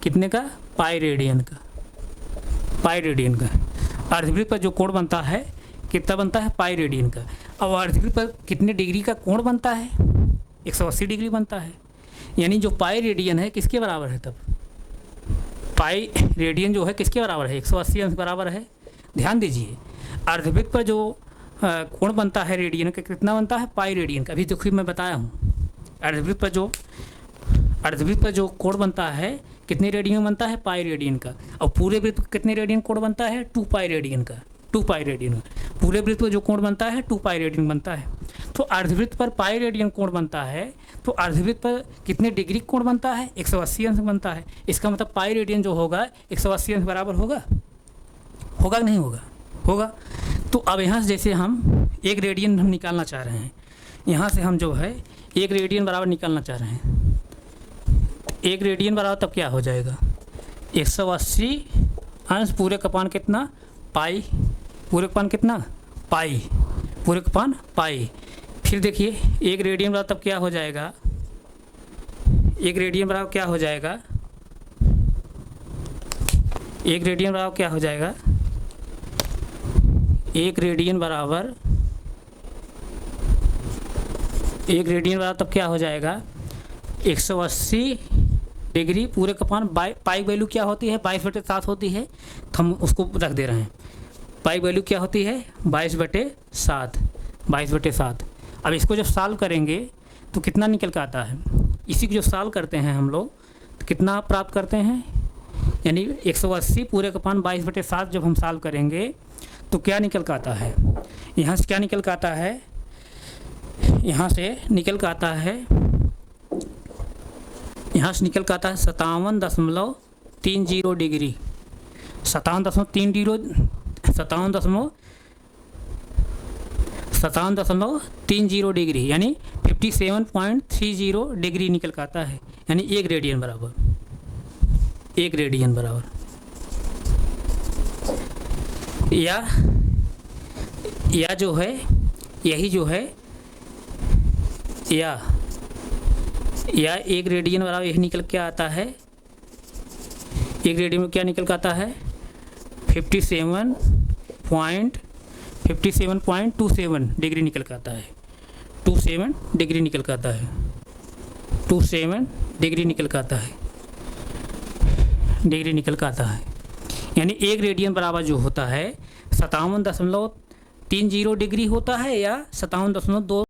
कितने का? पाई रेडियन का। अर्धवृत्त पर जो कोण बनता है कितना बनता है? पाई रेडियन का। और अर्धवृत्त पर कितने डिग्री का कोण बनता है? 180 डिग्री बनता है। यानी जो पाई रेडियन है किसके बराबर है? तब पाई रेडियन जो है किसके बराबर है? 180 अंश बराबर है। ध्यान दीजिए, अर्धवृत्त पर जो कोण बनता है रेडियन का, कितना बनता है, पाई रेडियन का। अभी देखिए मैं बताया हूँ, अर्धवृत्त पर जो कोण बनता है कितने रेडियन बनता है, पाई रेडियन का। और पूरे वृत्त पर कितने रेडियन कोण बनता है, 2 पाई रेडियन का, 2 पाई रेडियन। पूरे वृत्त पर जो कोण बनता है 2 पाई रेडियन बनता है। तो अर्धवृत्त पर पाई रेडियन कोण बनता है, तो अर्धवृत्त पर कितने डिग्री कोण बनता है, 180 अंश बनता है। इसका मतलब पाई रेडियन जो होगा 180 अंश बराबर होगा, होगा कि नहीं होगा, होगा। तो अब यहाँ से जैसे हम 1 रेडियन हम निकालना चाह रहे हैं, यहाँ से हम जो है 1 रेडियन बराबर निकालना चाह रहे हैं। 1 रेडियन बराबर तब क्या हो जाएगा, 180 अंश पूरे का पान कितना, पाई, पूरे का पान कितना, पाई, पूरे का पान पाई। फिर देखिए 1 रेडियन बराबर तब क्या हो जाएगा, 1 रेडियन बराबर क्या हो जाएगा, 1 रेडियन बराबर क्या हो जाएगा, 1 रेडियन बराबर, 1 रेडियन बराबर तब क्या हो जाएगा, 180 डिग्री पूरे का पान पाई वैल्यू क्या होती है, 22/7 होती है। तो हम उसको रख दे रहे हैं, पाई वैल्यू क्या होती है, 22/7, 22/7। अब इसको जब सॉल्व करेंगे तो कितना निकल के आता है, इसी को जो सॉल्व करते हैं हम लोग तो कितना प्राप्त करते हैं, यानी 180 पूरे का पान 22/7 जब हम सॉल्व करेंगे तो क्या निकल के आता है, यहाँ से क्या निकल के आता है, यहाँ से निकल के आता है, यहाँ से निकल के आता है 57.30 डिग्री, 57.30 डिग्री, यानी 57.30 डिग्री निकल के आता है, यानी 1 रेडियन बराबर, 1 रेडियन बराबर। या जो है, यही जो है, या 1 रेडियन बराबर यही निकल के आता है, 1 रेडियन में क्या निकल के आता है, 57.27 डिग्री निकल के आता है, 27 डिग्री निकल के आता है, 27 डिग्री निकल के आता है, डिग्री निकल के आता है। यानी 1 रेडियन बराबर जो होता है 57.30 डिग्री होता है या 57.2